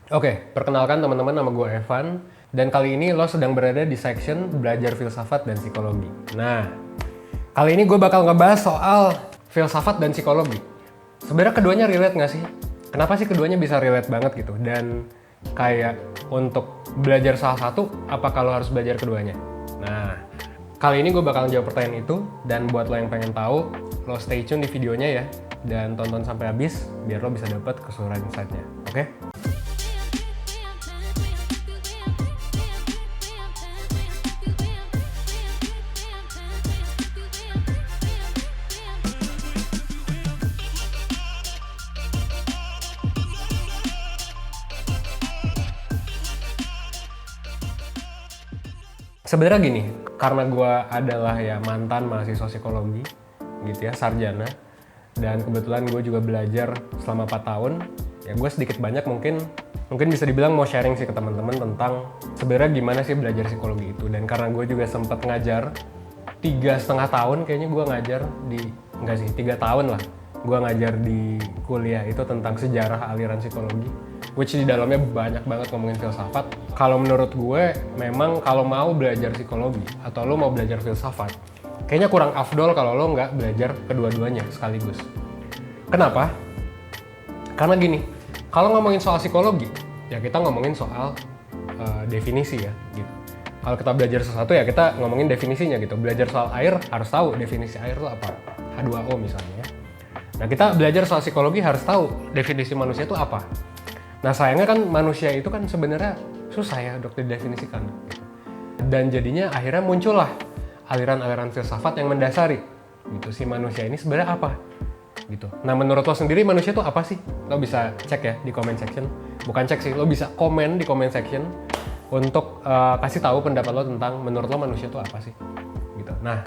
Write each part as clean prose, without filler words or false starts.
Oke, perkenalkan teman-teman, nama gue Evan. Dan kali ini lo sedang berada di section belajar filsafat dan psikologi. Nah, kali ini gue bakal ngebahas soal filsafat dan psikologi. Sebenarnya keduanya relate nggak sih? Kenapa sih keduanya bisa relate banget gitu? Dan kayak untuk belajar salah satu, apa kalau harus belajar keduanya? Nah, kali ini gue bakal jawab pertanyaan itu. Dan buat lo yang pengen tahu, lo stay tune di videonya ya. Dan tonton sampai habis, biar lo bisa dapet keseluruhan insight-nya. Oke? Sebenarnya gini, karena gue adalah ya mantan mahasiswa psikologi gitu ya, sarjana, dan kebetulan gue juga belajar selama 4 tahun, ya gue sedikit banyak mungkin bisa dibilang mau sharing sih ke teman-teman tentang sebenarnya gimana sih belajar psikologi itu. Dan karena gue juga sempat ngajar 3,5 tahun, kayaknya gue ngajar di, enggak sih, 3 tahun lah gue ngajar di kuliah itu tentang sejarah aliran psikologi, which di dalamnya banyak banget ngomongin filsafat. Kalau menurut gue, memang kalau mau belajar psikologi atau lo mau belajar filsafat, kayaknya kurang afdol kalau lo nggak belajar kedua-duanya sekaligus. Kenapa? Karena gini, kalau ngomongin soal psikologi, ya kita ngomongin soal definisi ya gitu. Kalau kita belajar sesuatu ya kita ngomongin definisinya gitu. Belajar soal air harus tahu definisi air itu apa, H2O misalnya. Nah, kita belajar soal psikologi harus tahu definisi manusia itu apa. Nah, sayangnya kan manusia itu kan sebenarnya susah ya untuk didefinisikan. Dan jadinya akhirnya muncullah aliran-aliran filsafat yang mendasari gitu, si manusia ini sebenarnya apa gitu. Nah, menurut lo sendiri manusia itu apa sih? Lo bisa cek ya di comment section. Bukan cek sih, lo bisa komen di comment section untuk kasih tahu pendapat lo tentang menurut lo manusia itu apa sih gitu. Nah,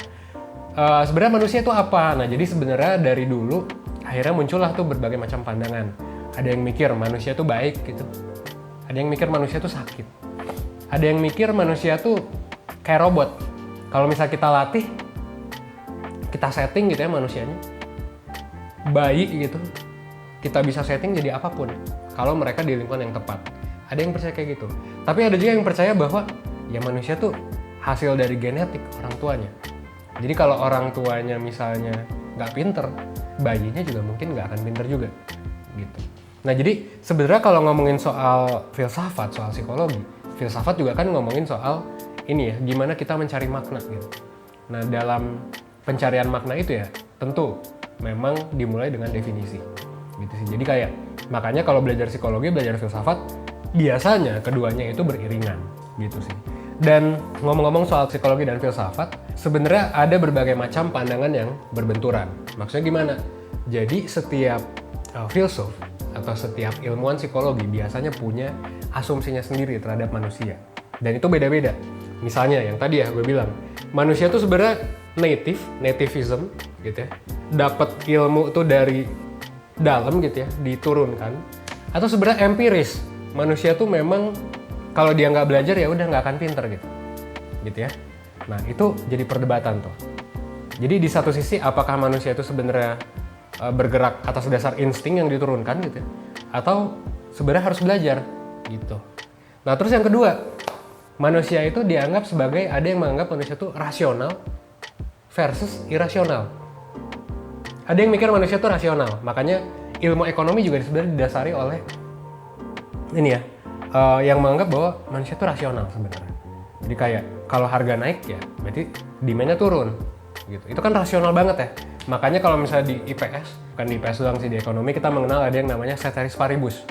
sebenarnya manusia itu apa? Nah, jadi sebenarnya dari dulu akhirnya muncullah tuh berbagai macam pandangan. Ada yang mikir manusia itu baik gitu. Ada yang mikir manusia itu sakit. Ada yang mikir manusia tuh kayak robot. Kalau misalnya kita latih, kita setting gitu ya manusianya, baik gitu, kita bisa setting jadi apapun kalau mereka di lingkungan yang tepat. Ada yang percaya kayak gitu. Tapi ada juga yang percaya bahwa ya manusia tuh hasil dari genetik orang tuanya. Jadi kalau orang tuanya misalnya nggak pinter, bayinya juga mungkin nggak akan pinter juga gitu. Nah, jadi sebenarnya kalau ngomongin soal filsafat, soal psikologi, filsafat juga kan ngomongin soal ini ya, gimana kita mencari makna gitu. Nah, dalam pencarian makna itu ya tentu memang dimulai dengan definisi gitu sih. Jadi kayak makanya kalau belajar psikologi, belajar filsafat, biasanya keduanya itu beriringan gitu sih. Dan ngomong-ngomong soal psikologi dan filsafat, sebenarnya ada berbagai macam pandangan yang berbenturan. Maksudnya gimana? Jadi setiap filsuf atau setiap ilmuwan psikologi biasanya punya asumsinya sendiri terhadap manusia. Dan itu beda-beda. Misalnya yang tadi ya gue bilang, manusia tuh sebenarnya nativism gitu ya. Dapat ilmu tuh dari dalam gitu ya, diturunkan. Atau sebenarnya empiris. Manusia tuh memang kalau dia nggak belajar ya udah nggak akan pinter gitu ya. Nah, itu jadi perdebatan tuh. Jadi di satu sisi apakah manusia itu sebenarnya bergerak atas dasar insting yang diturunkan gitu ya, atau sebenarnya harus belajar gitu. Nah, terus yang kedua, manusia itu dianggap sebagai, ada yang menganggap manusia itu rasional versus irasional. Ada yang mikir manusia itu rasional, makanya ilmu ekonomi juga sebenarnya didasari oleh ini ya, yang menganggap bahwa manusia itu rasional sebenarnya. Jadi kayak kalau harga naik ya berarti demand-nya turun gitu. Itu kan rasional banget ya. Makanya kalau misalnya di IPS, bukan di IPS doang sih, di ekonomi kita mengenal ada yang namanya ceteris paribus.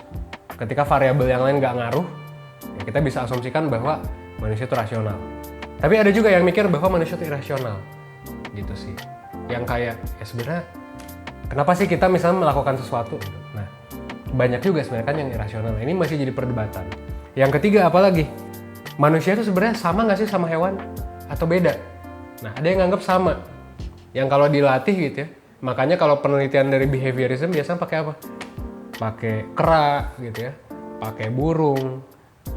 Ketika variabel yang lain nggak ngaruh, ya kita bisa asumsikan bahwa manusia itu rasional. Tapi ada juga yang mikir bahwa manusia itu irasional gitu sih. Yang kayak ya sebenarnya kenapa sih kita misalnya melakukan sesuatu gitu. Nah, banyak juga sebenarnya kan yang irasional. Ini masih jadi perdebatan. Yang ketiga apalagi? Manusia itu sebenarnya sama nggak sih sama hewan? Atau beda? Nah, ada yang nganggap sama. Yang kalau dilatih gitu ya. Makanya kalau penelitian dari behaviorism biasanya pakai apa? Pakai kera gitu ya. Pakai burung.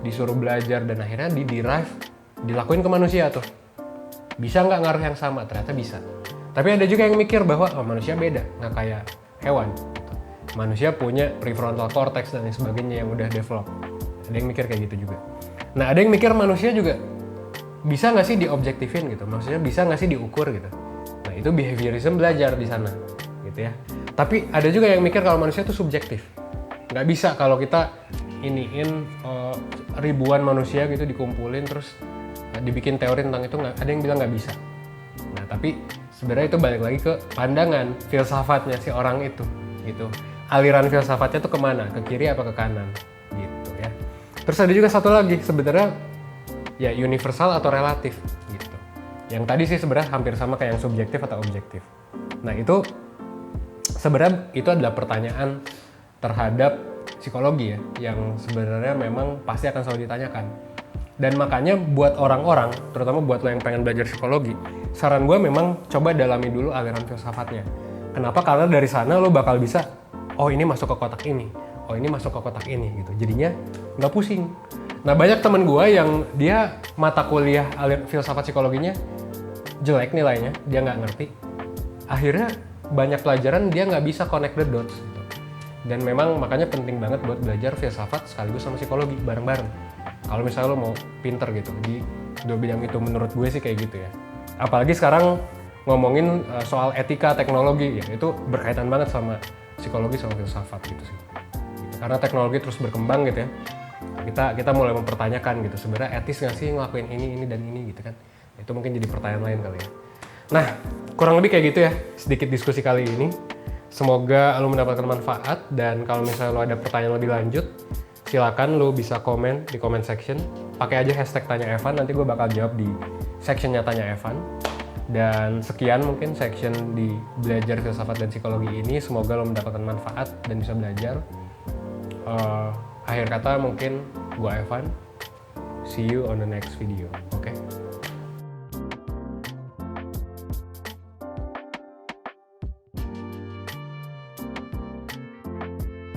Disuruh belajar dan akhirnya di-derive. Dilakuin ke manusia tuh. Bisa nggak ngaruh yang sama? Ternyata bisa. Tapi ada juga yang mikir bahwa manusia beda. Nggak kayak hewan. Manusia punya prefrontal cortex dan lain sebagainya yang udah develop Ada yang mikir kayak gitu juga. Nah ada yang mikir manusia juga bisa nggak sih diobjektifin gitu, maksudnya bisa nggak sih diukur gitu. Nah itu behaviorism belajar di sana gitu ya. Tapi ada juga yang mikir kalau manusia itu subjektif, nggak bisa kalau kita iniin ribuan manusia gitu dikumpulin terus dibikin teori tentang itu, nggak ada yang bilang nggak bisa. Nah tapi sebenarnya itu balik lagi ke pandangan filsafatnya si orang itu gitu. Aliran filsafatnya tuh kemana, ke kiri apa ke kanan gitu ya. Terus ada juga satu lagi sebenarnya ya universal atau relatif gitu. Yang tadi sih sebenarnya hampir sama kayak yang subjektif atau objektif. Nah itu sebenarnya itu adalah pertanyaan terhadap psikologi ya, yang sebenarnya memang pasti akan selalu ditanyakan. Dan makanya buat orang-orang, terutama buat lo yang pengen belajar psikologi, saran gue memang coba dalami dulu aliran filsafatnya. Kenapa? Karena dari sana lo bakal bisa, oh ini masuk ke kotak ini, oh ini masuk ke kotak ini gitu. Jadinya nggak pusing. Nah banyak temen gue yang dia mata kuliah filsafat psikologinya jelek nilainya, dia nggak ngerti. Akhirnya banyak pelajaran dia nggak bisa connect the dots. Gitu. Dan memang makanya penting banget buat belajar filsafat sekaligus sama psikologi bareng-bareng. Kalau misalnya lo mau pinter gitu di dua bidang itu, menurut gue sih kayak gitu ya. Apalagi sekarang ngomongin soal etika teknologi ya, itu berkaitan banget sama psikologi sama filsafat gitu sih. Karena teknologi terus berkembang gitu ya. Kita mulai mempertanyakan gitu, sebenarnya etis nggak sih ngelakuin ini dan ini gitu kan. Itu mungkin jadi pertanyaan lain kali ya. Nah, kurang lebih kayak gitu ya sedikit diskusi kali ini. Semoga lo mendapatkan manfaat, dan kalau misalnya lo ada pertanyaan lebih lanjut, silakan lo bisa komen di comment section. Pakai aja hashtag tanya Evan, nanti gue bakal jawab di sectionnya tanya Evan. Dan sekian mungkin section di belajar filsafat dan psikologi ini. Semoga lo mendapatkan manfaat dan bisa belajar. Akhir kata mungkin gue Evan. See you on the next video. Oke?